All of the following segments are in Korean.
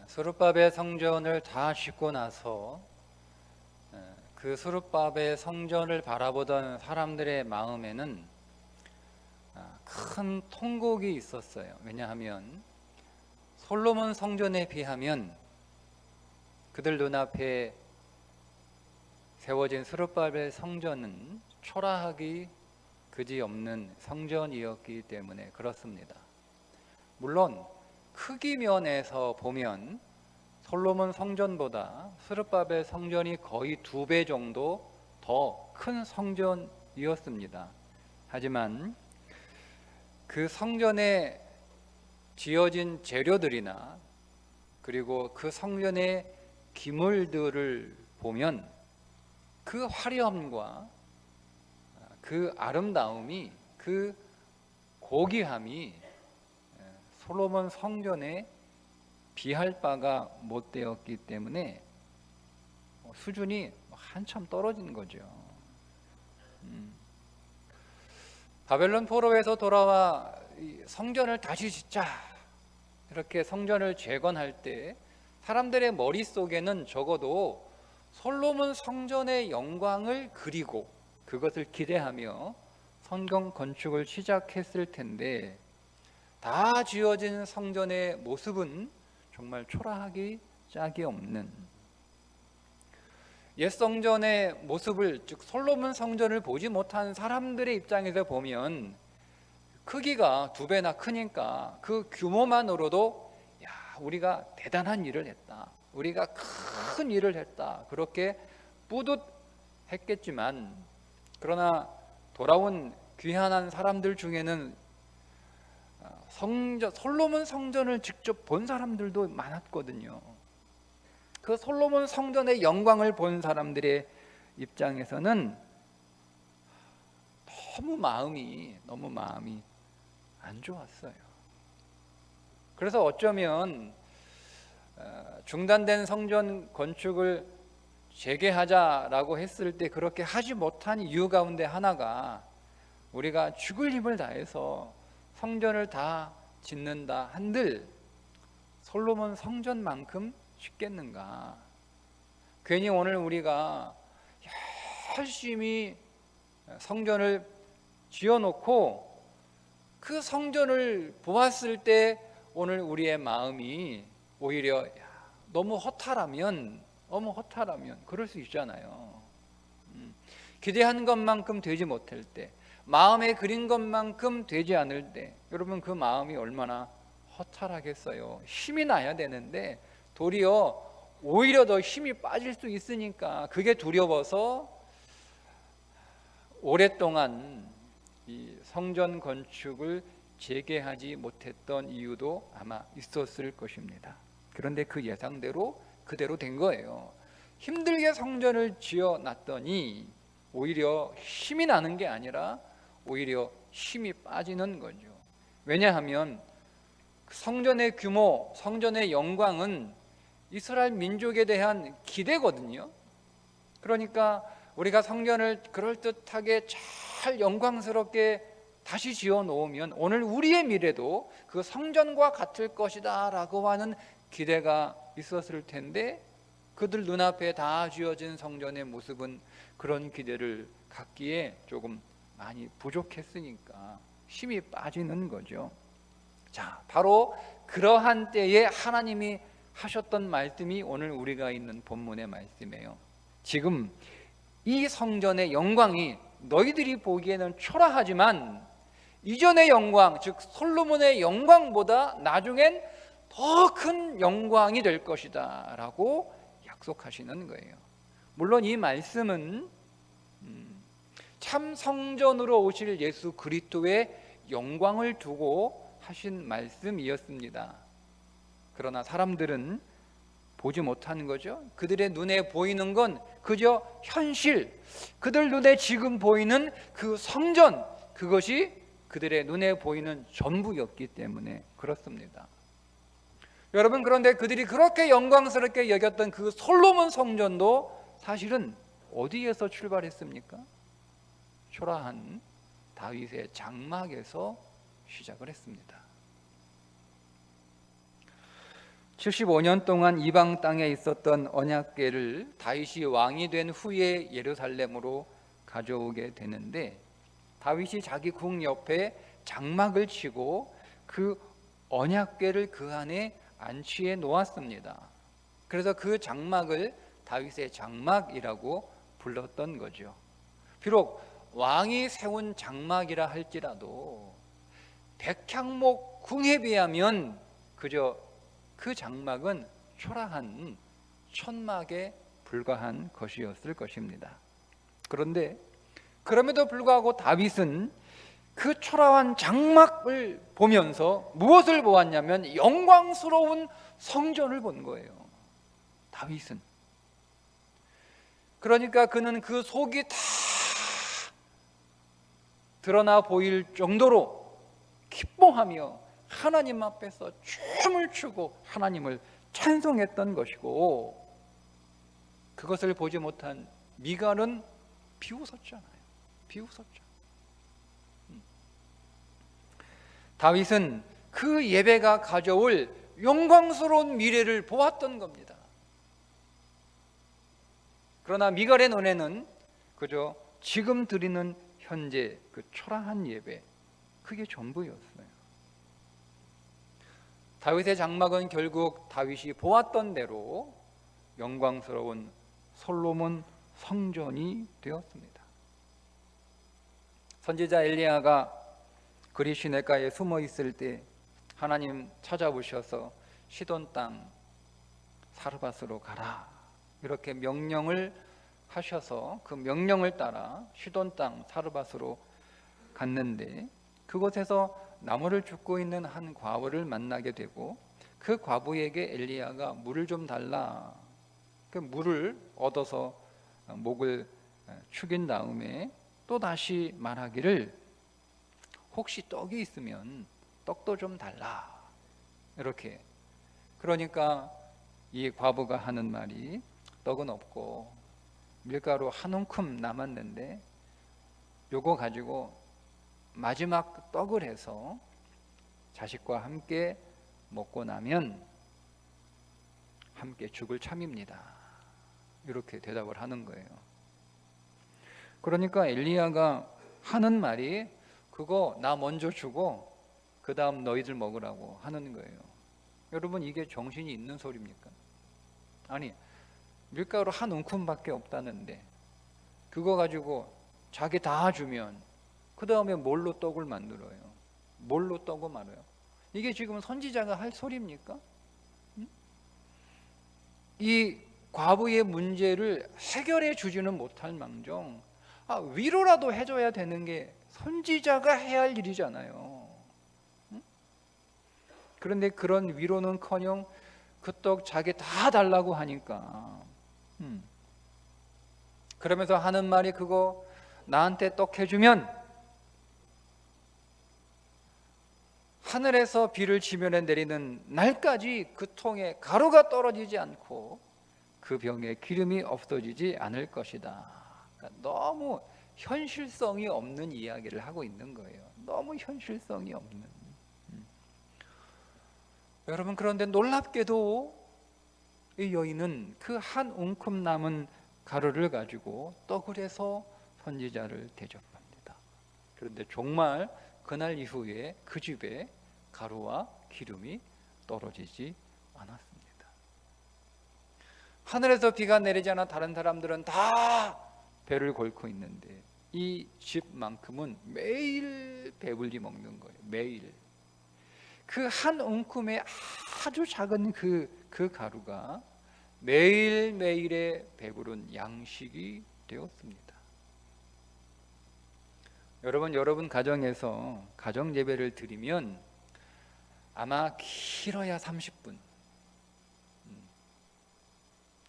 스룹바벨 성전을 다 짓고 나서 그 스룹바벨 성전을 바라보던 사람들의 마음에는 큰 통곡이 있었어요. 왜냐하면 솔로몬 성전에 비하면 그들 눈앞에 세워진 스룹바벨 성전은 초라하기 그지없는 성전이었기 때문에 그렇습니다. 물론 크기 면에서 보면 솔로몬 성전보다 스룹바벨 성전이 거의 2배 정도 더 큰 성전이었습니다. 하지만 그 성전에 지어진 재료들이나 그리고 그 성전의 기물들을 보면 그 화려함과 그 아름다움이, 그 고귀함이 솔로몬 성전에 비할 바가 못 되었기 때문에 수준이 한참 떨어진 거죠. 바벨론 포로에서 돌아와 성전을 다시 짓자 이렇게 성전을 재건할 때 사람들의 머릿속에는 적어도 솔로몬 성전의 영광을 그리고 그것을 기대하며 성전 건축을 시작했을 텐데 다 지어진 성전의 모습은 정말 초라하기 짝이 없는 옛 성전의 모습을, 즉 솔로몬 성전을 보지 못한 사람들의 입장에서 보면 크기가 2배나 크니까 그 규모만으로도 야, 우리가 대단한 일을 했다, 우리가 큰 일을 했다, 그렇게 뿌듯했겠지만 그러나 돌아온 귀환한 사람들 중에는 솔로몬 성전을 직접 본 사람들도 많았거든요. 그 솔로몬 성전의 영광을 본 사람들의 입장에서는 너무 마음이 안 좋았어요. 그래서 어쩌면 중단된 성전 건축을 재개하자라고 했을 때 그렇게 하지 못한 이유 가운데 하나가 우리가 죽을 힘을 다해서 성전을 다 짓는다 한들 솔로몬 성전만큼 쉽겠는가? 괜히 오늘 우리가 열심히 성전을 지어놓고 그 성전을 보았을 때 오늘 우리의 마음이 오히려 너무 허탈하면 그럴 수 있잖아요. 기대한 것만큼 되지 못할 때, 마음에 그린 것만큼 되지 않을 때 여러분 그 마음이 얼마나 허탈하겠어요. 힘이 나야 되는데 도리어 오히려 더 힘이 빠질 수 있으니까 그게 두려워서 오랫동안 이 성전 건축을 재개하지 못했던 이유도 아마 있었을 것입니다. 그런데 그 예상대로 그대로 된 거예요. 힘들게 성전을 지어놨더니 오히려 힘이 나는 게 아니라 오히려 힘이 빠지는 거죠. 왜냐하면 성전의 규모, 성전의 영광은 이스라엘 민족에 대한 기대거든요. 그러니까 우리가 성전을 그럴듯하게 잘 영광스럽게 다시 지어 놓으면 오늘 우리의 미래도 그 성전과 같을 것이다 라고 하는 기대가 있었을 텐데 그들 눈앞에 다 지어진 성전의 모습은 그런 기대를 갖기에 조금 많이 부족했으니까 힘이 빠지는 거죠. 자, 바로 그러한 때에 하나님이 하셨던 말씀이 오늘 우리가 있는 본문의 말씀이에요. 지금 이 성전의 영광이 너희들이 보기에는 초라하지만 이전의 영광, 즉 솔로몬의 영광보다 나중엔 더 큰 영광이 될 것이다 라고 약속하시는 거예요. 물론 이 말씀은 참 성전으로 오실 예수 그리스도의 영광을 두고 하신 말씀이었습니다. 그러나 사람들은 보지 못하는 거죠. 그들의 눈에 보이는 건 그저 현실, 그들 눈에 지금 보이는 그 성전, 그것이 그들의 눈에 보이는 전부였기 때문에 그렇습니다. 여러분, 그런데 그들이 그렇게 영광스럽게 여겼던 그 솔로몬 성전도 사실은 어디에서 출발했습니까? 초라한 다윗의 장막에서 시작을 했습니다. 75년 동안 이방 땅에 있었던 언약궤를 다윗이 왕이 된 후에 예루살렘으로 가져오게 되는데, 다윗이 자기 궁 옆에 장막을 치고 그 언약궤를 그 안에 안치해 놓았습니다. 그래서 그 장막을 다윗의 장막이라고 불렀던 거죠. 비록 왕이 세운 장막이라 할지라도 백향목 궁에 비하면 그저 그 장막은 초라한 천막에 불과한 것이었을 것입니다. 그런데 그럼에도 불구하고 다윗은 그 초라한 장막을 보면서 무엇을 보았냐면 영광스러운 성전을 본 거예요. 다윗은. 그러니까 그는 그 속이 다 드러나 보일 정도로 기뻐하며 하나님 앞에서 춤을 추고 하나님을 찬송했던 것이고, 그것을 보지 못한 미갈은 비웃었잖아요. 비웃었죠. 다윗은 그 예배가 가져올 영광스러운 미래를 보았던 겁니다. 그러나 미갈의 눈에는 그저 지금 드리는 현재 그 초라한 예배, 그게 전부였어요. 다윗의 장막은 결국 다윗이 보았던 대로 영광스러운 솔로몬 성전이 되었습니다. 선지자 엘리야가 그리 시냇가에 숨어 있을 때 하나님 찾아오셔서 시돈 땅 사르밧으로 가라, 이렇게 명령을 하셔서 그 명령을 따라 시돈 땅 사르밧으로 갔는데, 그곳에서 나무를 줍고 있는 한 과부를 만나게 되고, 그 과부에게 엘리야가 물을 좀 달라, 그 물을 얻어서 목을 축인 다음에 또 다시 말하기를 혹시 떡이 있으면 떡도 좀 달라, 이렇게. 그러니까 이 과부가 하는 말이 떡은 없고 밀가루 한 움큼 남았는데 요거 가지고 마지막 떡을 해서 자식과 함께 먹고 나면 함께 죽을 참입니다, 이렇게 대답을 하는 거예요. 그러니까 엘리야가 하는 말이 그거 나 먼저 주고 그 다음 너희들 먹으라고 하는 거예요. 여러분, 이게 정신이 있는 소리입니까? 아니, 밀가루 한 움큼밖에 없다는데 그거 가지고 자기 다 주면 그 다음에 뭘로 떡을 만들어요? 뭘로 떡을 말아요? 이게 지금 선지자가 할 소리입니까? 이 과부의 문제를 해결해 주지는 못할 망정 위로라도 해줘야 되는 게 선지자가 해야 할 일이잖아요. 그런데 그런 위로는커녕 그 떡 자기 다 달라고 하니까, 그러면서 하는 말이 그거 나한테 떡 해주면 하늘에서 비를 지면에 내리는 날까지 그 통에 가루가 떨어지지 않고 그 병에 기름이 없어지지 않을 것이다. 그러니까 너무 현실성이 없는 이야기를 하고 있는 거예요. 너무 현실성이 없는. 여러분, 그런데 놀랍게도 이 여인은 그 한 움큼 남은 가루를 가지고 떡을 해서 선지자를 대접합니다. 그런데 정말 그날 이후에 그 집에 가루와 기름이 떨어지지 않았습니다. 하늘에서 비가 내리지 않아 다른 사람들은 다 배를 골고 있는데 이 집만큼은 매일 배불리 먹는 거예요. 매일. 그 한 움큼의 아주 작은 그 가루가 매일매일의 배부른 양식이 되었습니다. 여러분 가정에서 가정 예배를 드리면 아마 길어야 30분.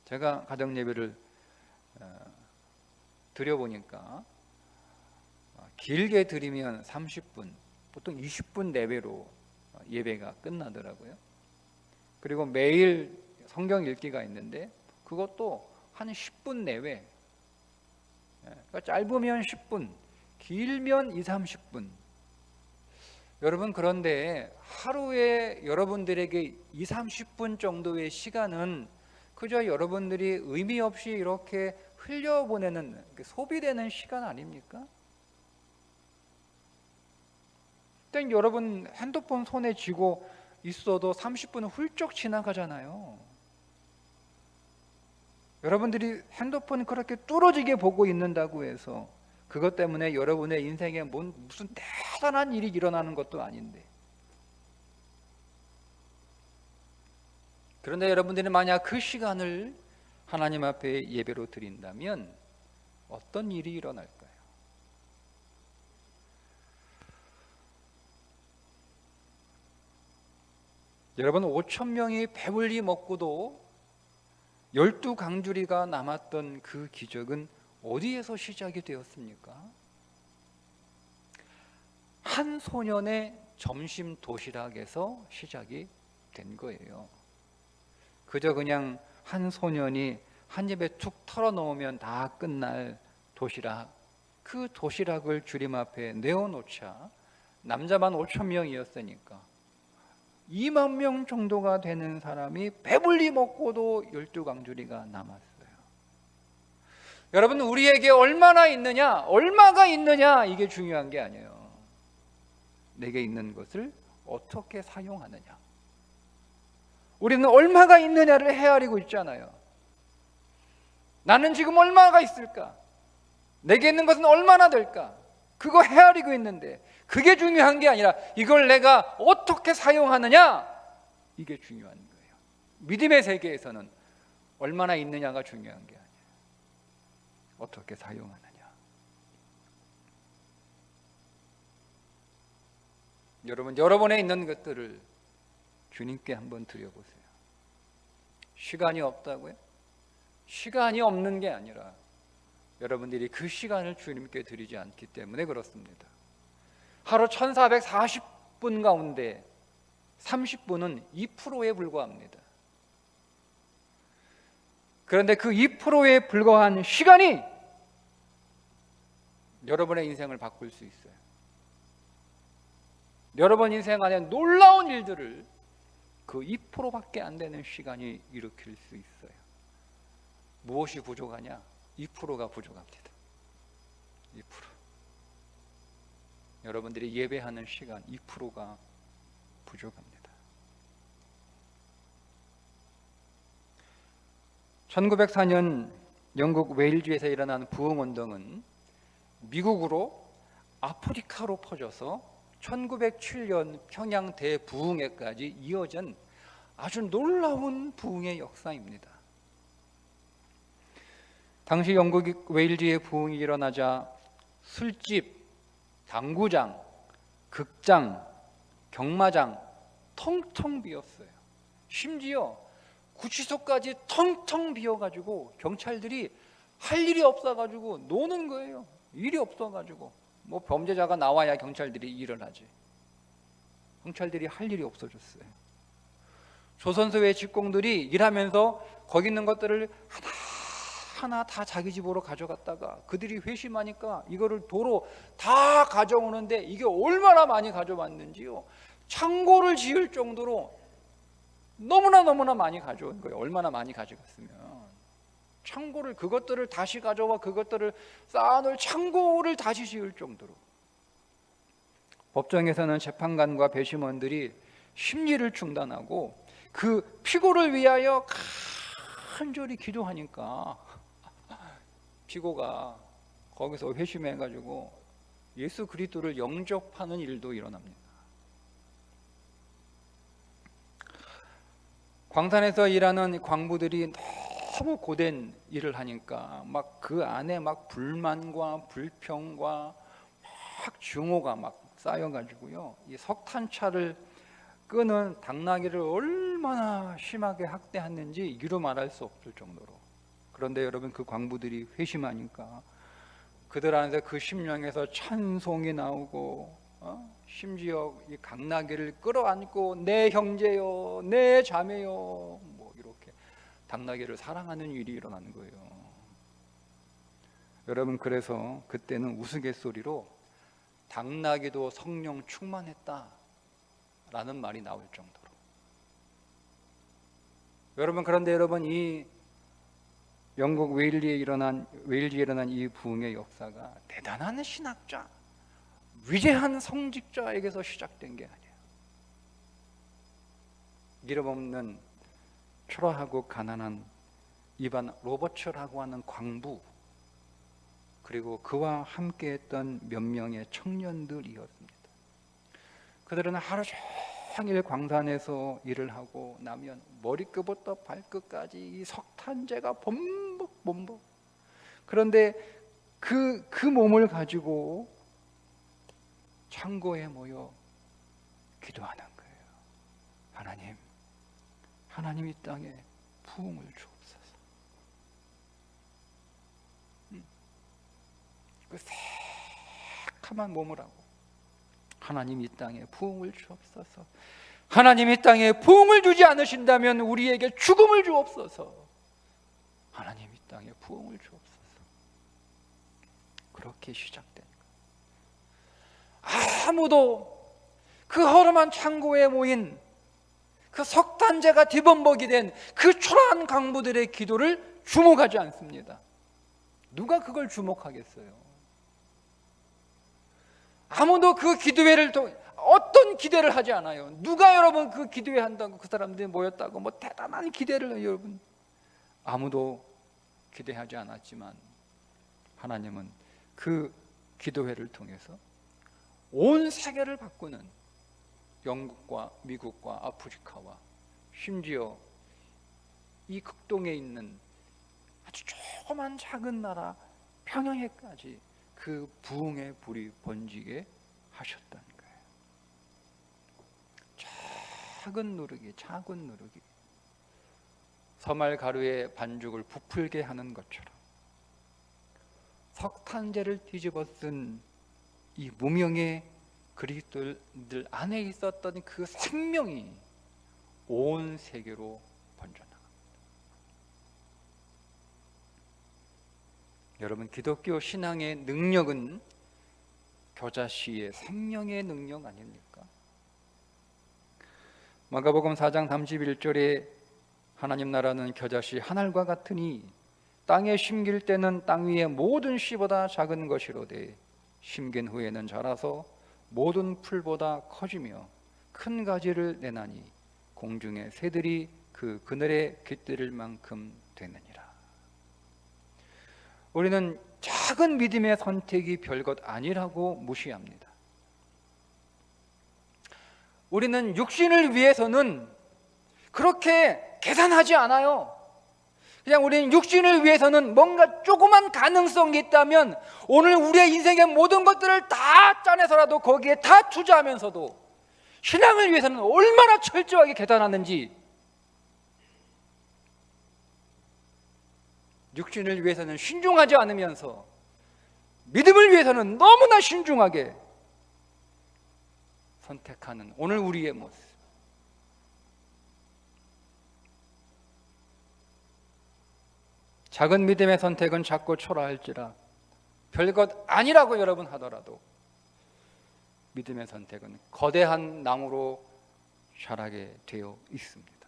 제가 가정 예배를 드려보니까 길게 드리면 30분, 보통 20분 내외로 예배가 끝나더라고요. 그리고 매일 성경 읽기가 있는데 그것도 한 10분 내외. 그러니까 짧으면 10분, 길면 20, 30분. 여러분, 그런데 하루에 여러분들에게 2, 30분 정도의 시간은 그저 여러분들이 의미 없이 이렇게 흘려보내는, 소비되는 시간 아닙니까? 일단 여러분 핸드폰 손에 쥐고 있어도 30분은 훌쩍 지나가잖아요. 여러분들이 핸드폰 그렇게 뚫어지게 보고 있는다고 해서 그것 때문에 여러분의 인생에 무슨 대단한 일이 일어나는 것도 아닌데, 그런데 여러분들이 만약 그 시간을 하나님 앞에 예배로 드린다면 어떤 일이 일어날까요? 여러분, 5천 명이 배불리 먹고도 12강주리가 남았던 그 기적은 어디에서 시작이 되었습니까? 한 소년의 점심 도시락에서 시작이 된 거예요. 그저 그냥 한 소년이 한 입에 툭 털어놓으면 다 끝날 도시락, 그 도시락을 주님 앞에 내어놓자 남자만 5천 명이었으니까 2만 명 정도가 되는 사람이 배불리 먹고도 12강주리가 남았어요. 여러분, 우리에게 얼마나 있느냐, 얼마가 있느냐, 이게 중요한 게 아니에요. 내게 있는 것을 어떻게 사용하느냐. 우리는 얼마가 있느냐를 헤아리고 있잖아요. 나는 지금 얼마가 있을까? 내게 있는 것은 얼마나 될까? 그거 헤아리고 있는데 그게 중요한 게 아니라 이걸 내가 어떻게 사용하느냐, 이게 중요한 거예요. 믿음의 세계에서는 얼마나 있느냐가 중요한 게 아니에요. 어떻게 사용하느냐. 여러분, 여러분에 있는 것들을 주님께 한번 드려보세요. 시간이 없다고요? 시간이 없는 게 아니라 여러분들이 그 시간을 주님께 드리지 않기 때문에 그렇습니다. 하루 1440분 가운데 30분은 2%에 불과합니다. 그런데 그 2%에 불과한 시간이 여러분의 인생을 바꿀 수 있어요. 여러분 인생 안에 놀라운 일들을 그 2%밖에 안 되는 시간이 일으킬 수 있어요. 무엇이 부족하냐? 2%가 부족합니다. 2%. 여러분들이 예배하는 시간 2%가 부족합니다. 1904년 영국 웨일즈에서 일어난 부흥운동은 미국으로 아프리카로 퍼져서 1907년 평양 대부흥회까지 이어진 아주 놀라운 부흥의 역사입니다. 당시 영국 웨일즈의 부흥이 일어나자 술집, 당구장, 극장, 경마장 텅텅 비었어요. 심지어 구치소까지 텅텅 비어가지고 경찰들이 할 일이 없어가지고 노는 거예요. 일이 없어가지고 뭐 범죄자가 나와야 경찰들이 일을 하지. 경찰들이 할 일이 없어졌어요. 조선소의 직공들이 일하면서 거기 있는 것들을 하나 다 자기 집으로 가져갔다가 그들이 회심하니까 이거를 도로 다 가져오는데 이게 얼마나 많이 가져왔는지요. 창고를 지을 정도로 너무나 많이 가져온 거예요. 얼마나 많이 가져갔으면 창고를, 그것들을 다시 가져와 그것들을 쌓아놓을 창고를 다시 지을 정도로. 법정에서는 재판관과 배심원들이 심리를 중단하고 그 피고를 위하여 간절히 기도하니까 피고가 거기서 회심해가지고 예수 그리스도를 영접하는 일도 일어납니다. 광산에서 일하는 광부들이 너무 고된 일을 하니까 막 그 안에 막 불만과 불평과 막 증오가 막 쌓여가지고요, 이 석탄차를 끄는 당나귀를 얼마나 심하게 학대했는지 이루 말할 수 없을 정도로. 그런데 여러분, 그 광부들이 회심하니까 그들 안에서 그 심령에서 찬송이 나오고 심지어 이 당나귀를 끌어안고 내 형제요, 내 자매요, 뭐 이렇게 당나귀를 사랑하는 일이 일어나는 거예요. 여러분, 그래서 그때는 우스갯소리로 당나귀도 성령 충만했다라는 말이 나올 정도로. 여러분, 그런데 여러분, 이 영국 웨일리에 일어난 이 부흥의 역사가 대단한 신학자, 위대한 성직자에게서 시작된 게 아니에요. 이름 없는 초라하고 가난한 이반 로버츠라고 하는 광부, 그리고 그와 함께했던 몇 명의 청년들이었습니다. 그들은 하루 종일 광산에서 일을 하고 나면 머리끝부터 발끝까지 이 석탄재가 범벅. 그런데 그 몸을 가지고 창고에 모여 기도하는 거예요. 하나님 이 땅에 부흥을 주옵소서. 그 새카만 몸을 하고 하나님 이 땅에 부흥을 주옵소서. 하나님 이 땅에 부흥을 주지 않으신다면 우리에게 죽음을 주옵소서. 하나님 이 땅에 부흥을 주옵소서. 그렇게 시작된 거예요. 아무도 그 허름한 창고에 모인 그 석탄재가 뒤범벅이 된 그 초라한 강부들의 기도를 주목하지 않습니다. 누가 그걸 주목하겠어요? 아무도 그 기도회를 어떤 기대를 하지 않아요. 누가 여러분 그 기도회 한다고 그 사람들이 모였다고 뭐 대단한 기대를 해요, 여러분. 아무도 기대하지 않았지만 하나님은 그 기도회를 통해서 온 세계를 바꾸는 영국과 미국과 아프리카와 심지어 이 극동에 있는 아주 조그만 작은 나라 평양에까지 그 부흥의 불이 번지게 하셨다는 거예요. 작은 누르기 서말 가루에 반죽을 부풀게 하는 것처럼 석탄재를 뒤집어 쓴 이 무명의 그리스도인들 안에 있었던 그 생명이 온 세계로 번져나갑니다. 여러분, 기독교 신앙의 능력은 겨자씨의 생명의 능력 아닙니까? 마가복음 4장 31절에 하나님 나라는 겨자씨 한 알과 같으니 땅에 심길 때는 땅 위의 모든 씨보다 작은 것이로되 심긴 후에는 자라서 모든 풀보다 커지며 큰 가지를 내나니 공중의 새들이 그 그늘에 깃들일 만큼 되느니라. 우리는 작은 믿음의 선택이 별것 아니라고 무시합니다. 우리는 육신을 위해서는 그렇게 계산하지 않아요. 그냥 우리는 육신을 위해서는 뭔가 조그만 가능성이 있다면 오늘 우리의 인생의 모든 것들을 다 짜내서라도 거기에 다 투자하면서도 신앙을 위해서는 얼마나 철저하게 계산하는지, 육신을 위해서는 신중하지 않으면서 믿음을 위해서는 너무나 신중하게 선택하는 오늘 우리의 모습. 작은 믿음의 선택은 작고 초라할지라 별것 아니라고 여러분 하더라도 믿음의 선택은 거대한 나무로 자라게 되어 있습니다.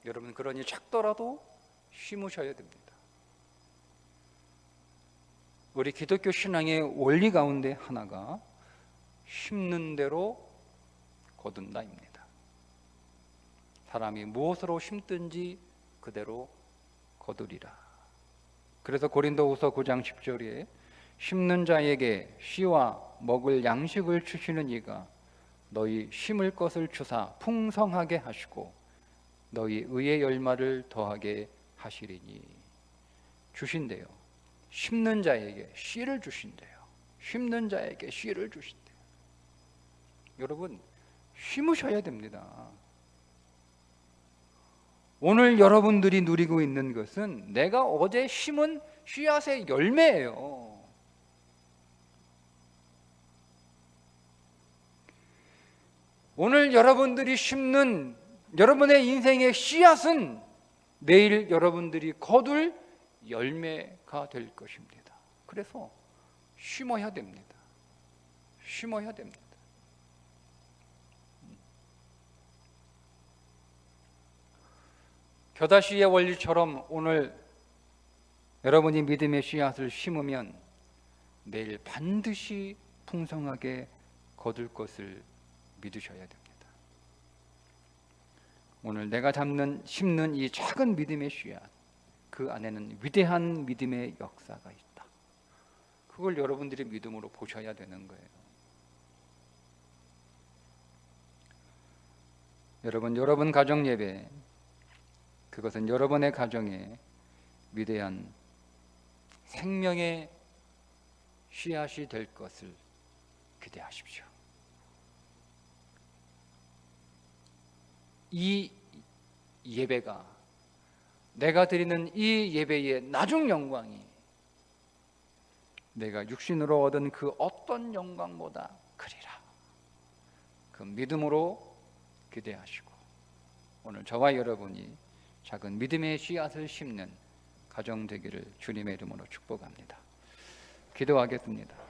여러분, 그러니 작더라도 심으셔야 됩니다. 우리 기독교 신앙의 원리 가운데 하나가 심는 대로 거둔다입니다. 사람이 무엇으로 심든지 그대로 거두리라. 그래서 고린도후서 9장 10절에 심는 자에게 씨와 먹을 양식을 주시는 이가 너희 심을 것을 주사 풍성하게 하시고 너희 의의 열매를 더하게 하시리니. 주신대요. 심는 자에게 씨를 주신대요. 심는 자에게 씨를 주신대요. 여러분, 심으셔야 됩니다. 오늘 여러분들이 누리고 있는 것은 내가 어제 심은 씨앗의 열매예요. 오늘 여러분들이 심는 여러분의 인생의 씨앗은 내일 여러분들이 거둘 열매가 될 것입니다. 그래서 심어야 됩니다. 심어야 됩니다. 겨다시의 원리처럼 오늘 여러분이 믿음의 씨앗을 심으면 내일 반드시 풍성하게 거둘 것을 믿으셔야 됩니다. 오늘 내가 심는 이 작은 믿음의 씨앗, 그 안에는 위대한 믿음의 역사가 있다. 그걸 여러분들이 믿음으로 보셔야 되는 거예요. 여러분 가정 예배, 그것은 여러분의 가정에 위대한 생명의 씨앗이 될 것을 기대하십시오. 이 예배가, 내가 드리는 이 예배의 나중 영광이 내가 육신으로 얻은 그 어떤 영광보다 크리라. 그 믿음으로 기대하시고 오늘 저와 여러분이 작은 믿음의 씨앗을 심는 가정 되기를 주님의 이름으로 축복합니다. 기도하겠습니다.